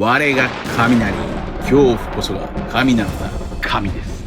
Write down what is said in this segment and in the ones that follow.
我が雷、恐怖こそが神なのだ。神です。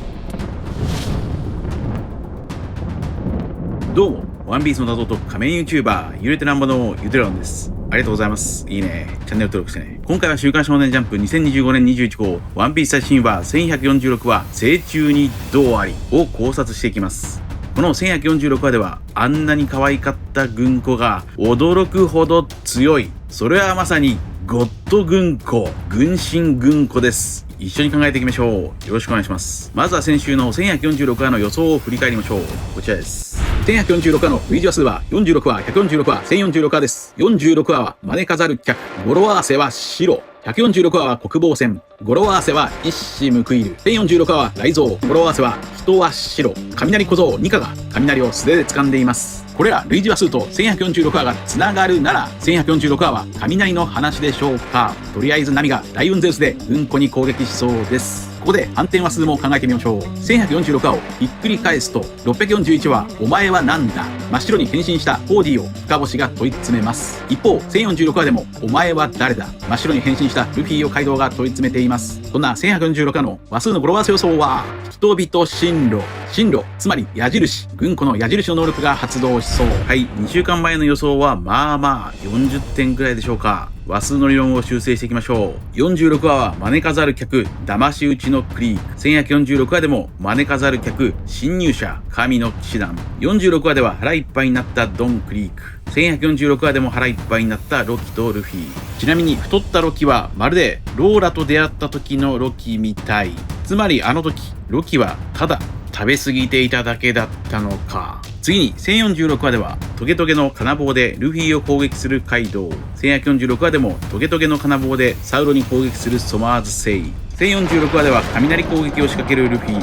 どうも、ワンピースの謎と仮面 YouTuber、ゆれてなんぼのゆでろんです。ありがとうございます。いいね。チャンネル登録してね。今回は週刊少年ジャンプ2025年21号、ワンピース最新話1146話、成虫にどうありを考察していきます。この1146話では、あんなに可愛かった軍子が驚くほど強い。それはまさにゴッド軍子、軍神軍子です。一緒に考えていきましょう。よろしくお願いします。まずは先週の1146話の予想を振り返りましょう。こちらです。1146話の類似話数は46話、146話、1046話です。46話は招かざる客、語呂合わせは白。146話は国防戦、語呂合わせは一矢報いる。1046話は雷蔵、語呂合わせは人は白。雷小僧ニカが雷を素手で掴んでいます。これら類似話数と1146話がつながるなら、1146話は雷の話でしょうか。とりあえずナミがライオンゼウスで軍子に攻撃しそうです。ここで反転話数も考えてみましょう。1146話をひっくり返すと、641話、お前はなんだ。真っ白に変身したホーディを深星が問い詰めます。一方、1046話でも、お前は誰だ。真っ白に変身したルフィをカイドウが問い詰めています。そんな1146話の話数の語呂合わせ予想は、人々進路。進路、つまり矢印。軍子の矢印の能力が発動しそう。はい、2週間前の予想はまあまあ40点くらいでしょうか。話数の理論を修正していきましょう。46話は招かざる客、騙し討ちのクリーク。1146話でも招かざる客、侵入者、神の騎士団。46話では腹いっぱいになったドンクリーク。1146話でも腹いっぱいになったロキとルフィ。ちなみに太ったロキはまるでローラと出会った時のロキみたい。つまりあの時、ロキはただ食べ過ぎていただけだったのか。次に1046話ではトゲトゲの金棒でルフィを攻撃するカイドウ。1146話でもトゲトゲの金棒でサウロに攻撃するソマーズセイ。1046話では雷攻撃を仕掛けるルフィ。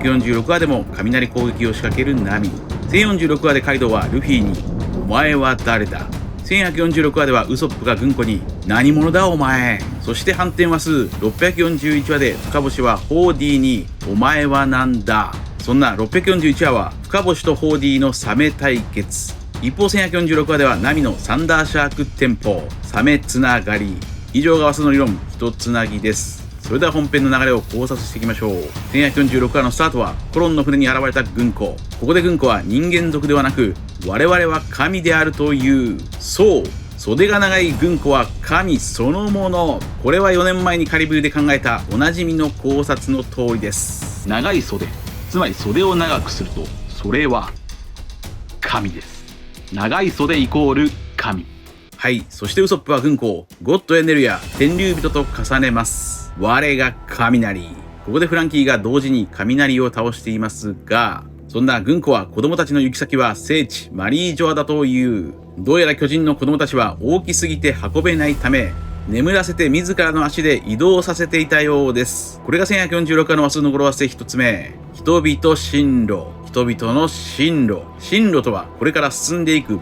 1146話でも雷攻撃を仕掛けるナミ。1046話でカイドウはルフィにお前は誰だ。1146話ではウソップが軍子に何者だお前。そして反転話数641話で深星はホーディにお前はなんだ。そんな641話は深星とホーディのサメ対決。一方1146話ではナミのサンダーシャークテンポ、サメつながり。以上が話数の理論一つなぎです。それでは本編の流れを考察していきましょう。1146話のスタートはコロンの船に現れた軍子。ここで軍子は人間族ではなく我々は神であるという。そう、袖が長い軍子は神そのもの。これは4年前にカリブーで考えたおなじみの考察の通りです。長い袖、つまり袖を長くするとそれは神です。長い袖イコール神。はい、そしてウソップは軍子をゴッドエネルや天竜人と重ねます。我が雷。ここでフランキーが同時に雷を倒していますが、そんな軍子は子供たちの行き先は聖地マリージョアだという。どうやら巨人の子供たちは大きすぎて運べないため、眠らせて自らの足で移動させていたようです。これが1146話の話数の語呂合わせ一つ目。人々進路。人々の進路。進路とはこれから進んでいく道。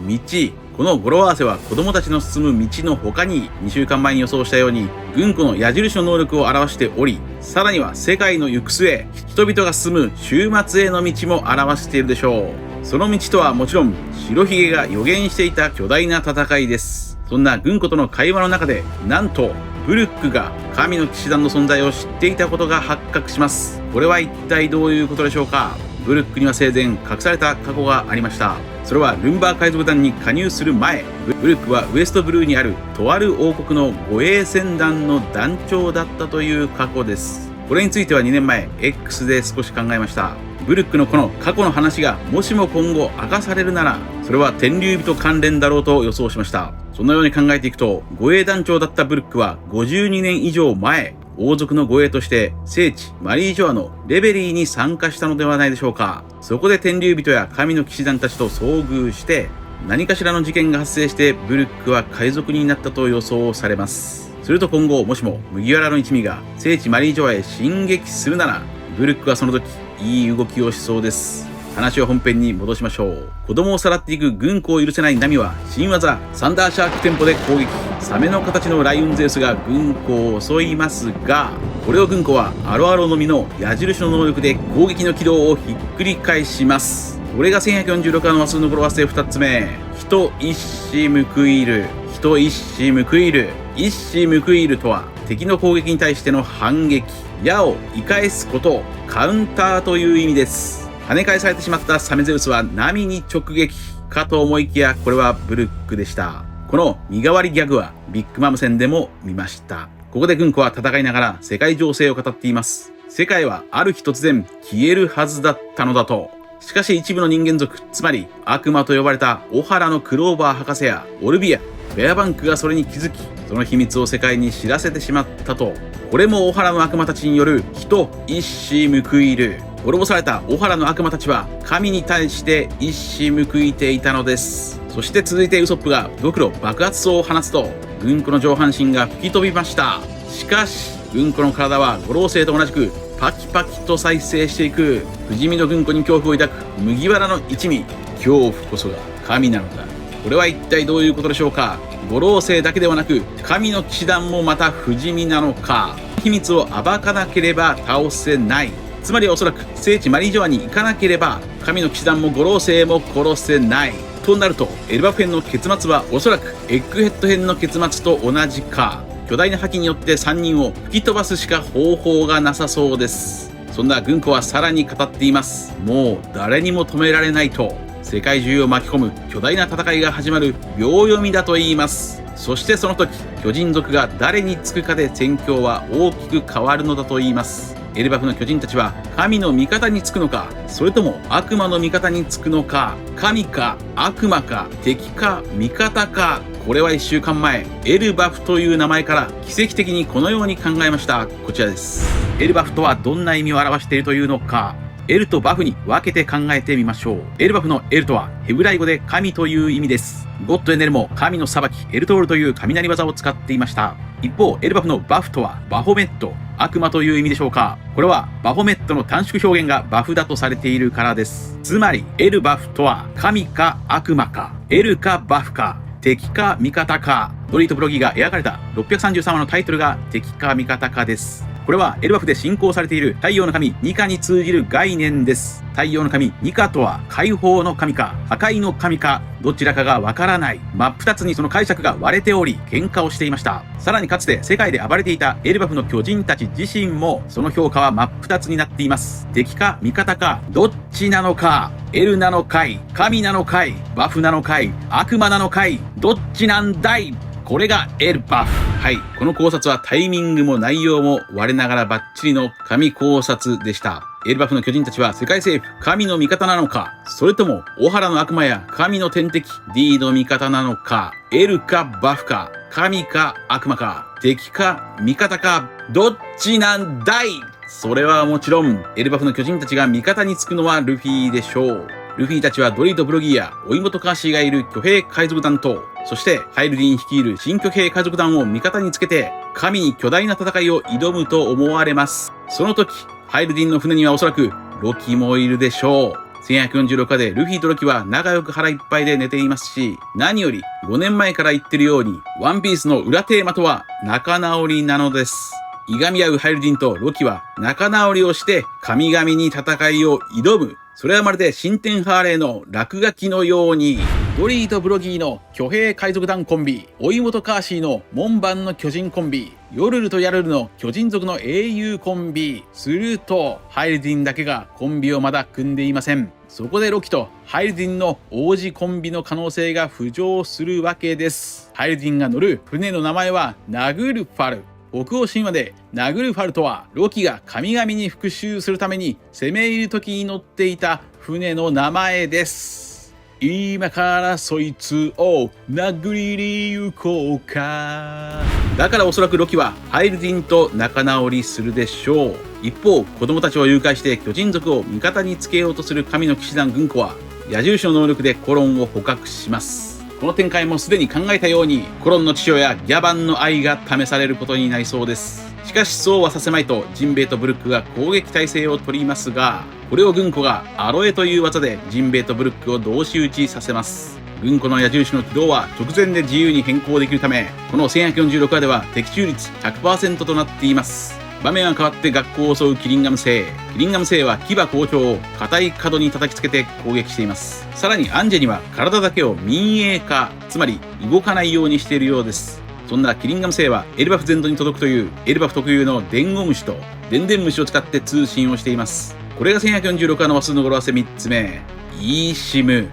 この語呂合わせは子供たちの進む道の他に2週間前に予想したように軍子の矢印の能力を表しており、さらには世界の行く末、人々が進む終末への道も表しているでしょう。その道とはもちろん白ひげが予言していた巨大な戦いです。そんな軍子との会話の中でなんとブルックが神の騎士団の存在を知っていたことが発覚します。これは一体どういうことでしょうか。ブルックには生前隠された過去がありました。それはルンバー海賊団に加入する前、ブルックはウエストブルーにあるとある王国の護衛船団の団長だったという過去です。これについては2年前 X で少し考えました。ブルックのこの過去の話がもしも今後明かされるなら、それは天竜人関連だろうと予想しました。そのように考えていくと、護衛団長だったブルックは52年以上前、王族の護衛として聖地マリージョアのレベリーに参加したのではないでしょうか。そこで天竜人や神の騎士団たちと遭遇して何かしらの事件が発生してブルックは海賊になったと予想されます。すると今後もしも麦わらの一味が聖地マリージョアへ進撃するなら、ブルックはその時いい動きをしそうです。話を本編に戻しましょう。子供をさらっていく軍子を許せないナミは新技サンダーシャークテンポで攻撃。サメの形のライオンゼウスが軍子を襲いますが、これを軍子はアロアロの実の矢印の能力で攻撃の軌道をひっくり返します。これが1146話の話数の語呂合わせ2つ目。人一矢報いる。人一矢報いる。一矢報いるとは敵の攻撃に対しての反撃、矢を射返すこと、カウンターという意味です。跳ね返されてしまったサメゼウスは波に直撃かと思いきや、これはブルックでした。この身代わりギャグはビッグマム戦でも見ました。ここで軍子は戦いながら世界情勢を語っています。世界はある日突然消えるはずだったのだと。しかし一部の人間族、つまり悪魔と呼ばれたオハラのクローバー博士やオルビア、ベアバンクがそれに気づき、その秘密を世界に知らせてしまったと。これもオハラの悪魔たちによる人一矢報いる。滅ぼされたオハラの悪魔たちは神に対して一矢報いていたのです。そして続いてウソップがドクロ爆発装を放つと、軍子の上半身が吹き飛びました。しかし軍子の体は五老星と同じくパキパキと再生していく。不死身の軍子に恐怖を抱く麦わらの一味、恐怖こそが神なのだ。これは一体どういうことでしょうか。五老星だけではなく神の騎士団もまた不死身なのか。秘密を暴かなければ倒せない。つまりおそらく聖地マリージョアに行かなければ神の騎士団も五老星も殺せないとなると、エルバフ編の結末はおそらくエッグヘッド編の結末と同じか。巨大な覇気によって3人を吹き飛ばすしか方法がなさそうです。そんな軍子はさらに語っています。もう誰にも止められないと。世界中を巻き込む巨大な戦いが始まる秒読みだと言います。そしてその時、巨人族が誰につくかで戦況は大きく変わるのだと言います。エルバフの巨人たちは神の味方につくのか、それとも悪魔の味方につくのか。神か悪魔か敵か味方か。これは1週間前、エルバフという名前から奇跡的にこのように考えました。こちらです。エルバフとはどんな意味を表しているというのか。エルとバフに分けて考えてみましょう。エルバフのエルとはヘブライ語で神という意味です。ゴッドエネルも神の裁きエルトールという雷技を使っていました。一方、エルバフのバフとはバホメット、悪魔という意味でしょうか。これはバホメットの短縮表現がバフだとされているからです。つまりエルバフとは神か悪魔か、エルかバフか、敵か味方か。ドリーとブロギーが描かれた633話のタイトルが敵か味方かです。これはエルバフで信仰されている太陽の神ニカに通じる概念です。太陽の神ニカとは解放の神か破壊の神か、どちらかがわからない。真っ二つにその解釈が割れており喧嘩をしていました。さらにかつて世界で暴れていたエルバフの巨人たち自身もその評価は真っ二つになっています。敵か味方か、どっちなのか。エルなのかい、神なのかい、バフなのかい、悪魔なのかい、どっちなんだい。これがエルバフ。はい。この考察はタイミングも内容も我ながらバッチリの神考察でした。エルバフの巨人たちは世界政府、神の味方なのか、それともオハラの悪魔や神の天敵 D の味方なのか。エルかバフか、神か悪魔か、敵か味方か、どっちなんだい。それはもちろんエルバフの巨人たちが味方につくのはルフィでしょう。ルフィたちはドリーとブロギーや追い元カーシーがいる巨兵海賊団と、そしてハイルディン率いる新巨兵海賊団を味方につけて神に巨大な戦いを挑むと思われます。その時、ハイルディンの船にはおそらくロキもいるでしょう。1146話でルフィとロキは仲良く腹いっぱいで寝ていますし、何より5年前から言ってるようにワンピースの裏テーマとは仲直りなのです。いがみ合うハイルディンとロキは仲直りをして神々に戦いを挑む。それはまるで新天ハーレーの落書きのように、ドリーとブロギーの巨兵海賊団コンビ、追い元カーシーの門番の巨人コンビ、ヨルルとヤルルの巨人族の英雄コンビ。するとハイルディンだけがコンビをまだ組んでいません。そこでロキとハイルディンの王子コンビの可能性が浮上するわけです。ハイルディンが乗る船の名前はナグルファル。北欧神話でナグルファルとはロキが神々に復讐するために攻め入る時に乗っていた船の名前です。今からそいつを殴りに行こうか。だからおそらくロキはハイルディンと仲直りするでしょう。一方、子供たちを誘拐して巨人族を味方につけようとする神の騎士団軍子は矢印の能力でコロンを捕獲します。この展開もすでに考えたようにコロンの父親ギャバンの愛が試されることになりそうです。しかしそうはさせまいとジンベエとブルックが攻撃態勢を取りますが、これを軍子がアロエという技でジンベエとブルックを同士打ちさせます。軍子の矢印の軌道は直前で自由に変更できるため、この1146話では的中率 100% となっています。場面は変わって学校を襲うキリンガム星。キリンガム星は牙好調を硬い角に叩きつけて攻撃しています。さらにアンジェには体だけを民営化、つまり動かないようにしているようです。そんなキリンガム星はエルバフ全土に届くというエルバフ特有の伝言虫と電電虫を使って通信をしています。これが1146話の話数の語呂合わせ3つ目。eSIM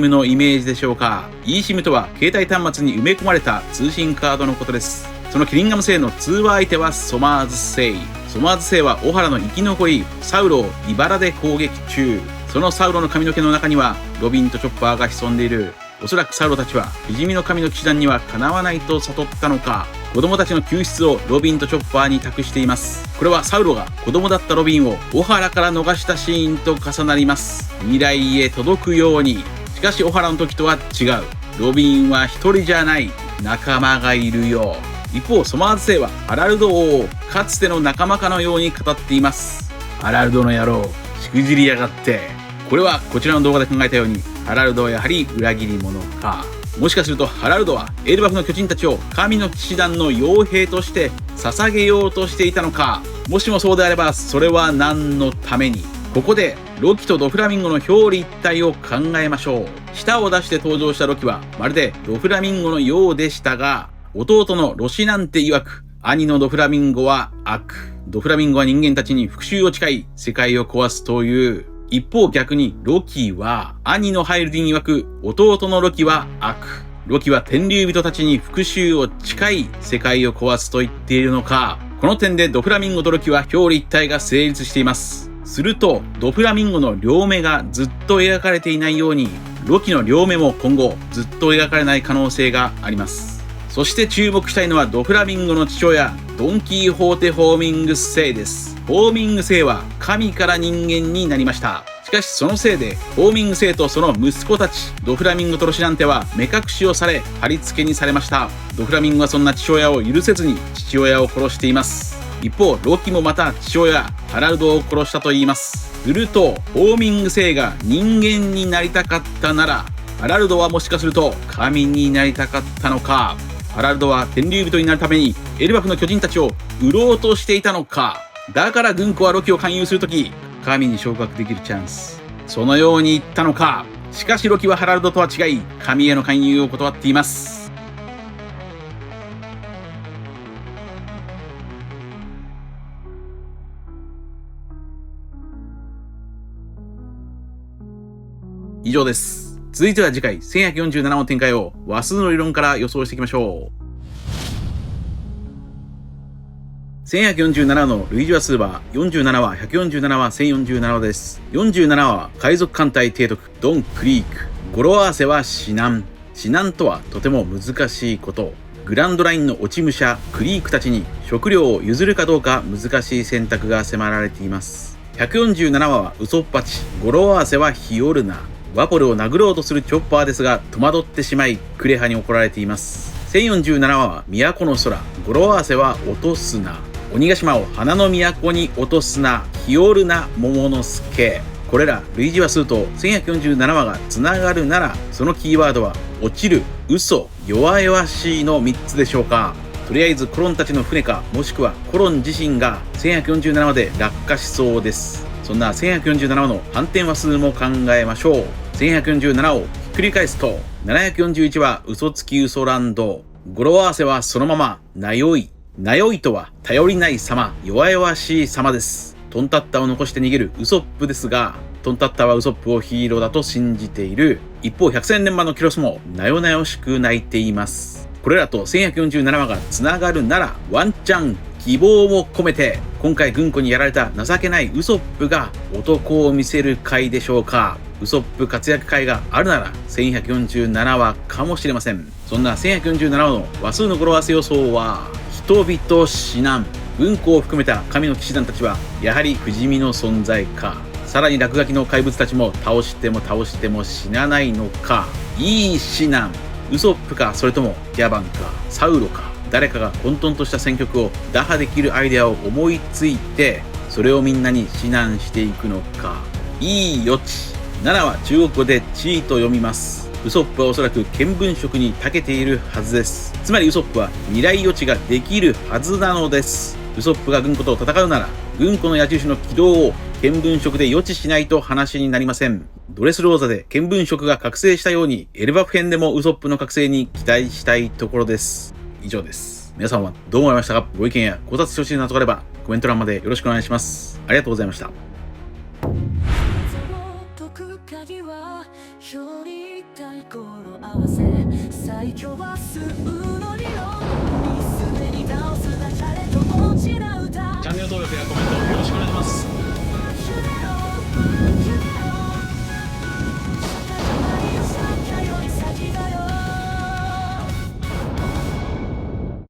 のイメージでしょうか。eSIM とは携帯端末に埋め込まれた通信カードのことです。そのキリンガム星の通話相手はソマーズ星。ソマーズ星はオハラの生き残りサウロを茨で攻撃中。そのサウロの髪の毛の中にはロビンとチョッパーが潜んでいる。おそらくサウロたちは不死身の神の騎士団にはかなわないと悟ったのか、子供たちの救出をロビンとチョッパーに託しています。これはサウロが子供だったロビンをオハラから逃したシーンと重なります。未来へ届くように。しかしオハラの時とは違う。ロビンは一人じゃない。仲間がいるよ。一方ソマーズ星はハラルド王をかつての仲間かのように語っています。ハラルドの野郎、しくじりやがって。これはこちらの動画で考えたように、ハラルドはやはり裏切り者か。もしかするとハラルドはエルバフの巨人たちを神の騎士団の傭兵として捧げようとしていたのか。もしもそうであればそれは何のために。ここでロキとドフラミンゴの表裏一体を考えましょう。舌を出して登場したロキはまるでドフラミンゴのようでしたが、弟のロシなんて曰く兄のドフラミンゴは悪。ドフラミンゴは人間たちに復讐を誓い世界を壊すという。一方逆にロキは兄のハイルディン曰く弟のロキは悪。ロキは天竜人たちに復讐を誓い世界を壊すと言っているのか。この点でドフラミンゴとロキは表裏一体が成立しています。するとドフラミンゴの両目がずっと描かれていないように、ロキの両目も今後ずっと描かれない可能性があります。そして注目したいのはドフラミンゴの父親ドンキーホーテ・ホーミングス星です。ホーミング星は神から人間になりました。しかしそのせいでホーミング星とその息子たちドフラミンゴとロシナンテは目隠しをされ貼り付けにされました。ドフラミンゴはそんな父親を許せずに父親を殺しています。一方ロキもまた父親ハラルドを殺したと言います。するとホーミング星が人間になりたかったなら、ハラルドはもしかすると神になりたかったのか。ハラルドは天竜人になるためにエルバフの巨人たちを売ろうとしていたのか。だから軍子はロキを勧誘するとき神に昇格できるチャンス、そのように言ったのか。しかしロキはハラルドとは違い神への勧誘を断っています。以上です。続いては次回1147話の展開を話数の理論から予想していきましょう。1147の類似話数は47話、147話、1047話です。47話は海賊艦隊提督ドン・クリーク。語呂合わせは至難。至難とはとても難しいこと。グランドラインの落ち武者クリークたちに食料を譲るかどうか難しい選択が迫られています。147話はウソッパチ。語呂合わせはヒオルナ。ワポルを殴ろうとするチョッパーですが戸惑ってしまいクレハに怒られています。1047話は都の空。語呂合わせは落とすな。鬼ヶ島を花の都に落とすな、ヒオルナ桃之助。これら類似話数と1147話がつながるなら、そのキーワードは落ちる、嘘、弱々しいの3つでしょうか。とりあえずコロンたちの船か、もしくはコロン自身が1147話で落下しそうです。そんな1147話の反転話数も考えましょう。1147をひっくり返すと741話嘘つき嘘ランド。語呂合わせはそのままなよい。なよいとは頼りない様、弱々しい様です。トンタッタを残して逃げるウソップですが、トンタッタはウソップをヒーローだと信じている。一方百戦錬磨のキロスもなよなよしく泣いています。これらと1147話がつながるなら、ワンチャン希望を込めて今回軍子にやられた情けないウソップが男を見せる回でしょうか。ウソップ活躍回があるなら1147話かもしれません。そんな1147話の話数の語呂合わせ予想は、人々死難。軍子を含めた神の騎士団たちはやはり不死身の存在か。さらに落書きの怪物たちも倒しても死なないのか。いい死難。ウソップか、それともギャバンかサウロか。誰かが混沌とした戦局を打破できるアイデアを思いついて、それをみんなに指南していくのか。いい余地。7は中国語で地位と読みます。ウソップはおそらく見聞色に長けているはずです。つまりウソップは未来予知ができるはずなのです。ウソップが軍子と戦うなら、軍子の矢印の軌道を見聞色で予知しないと話になりません。ドレスローザで見聞色が覚醒したように、エルバフ編でもウソップの覚醒に期待したいところです。以上です。皆さんはどう思いましたか？ご意見や考察してほしいなどがあれば、コメント欄までよろしくお願いします。ありがとうございました。チャンネル登録やコメント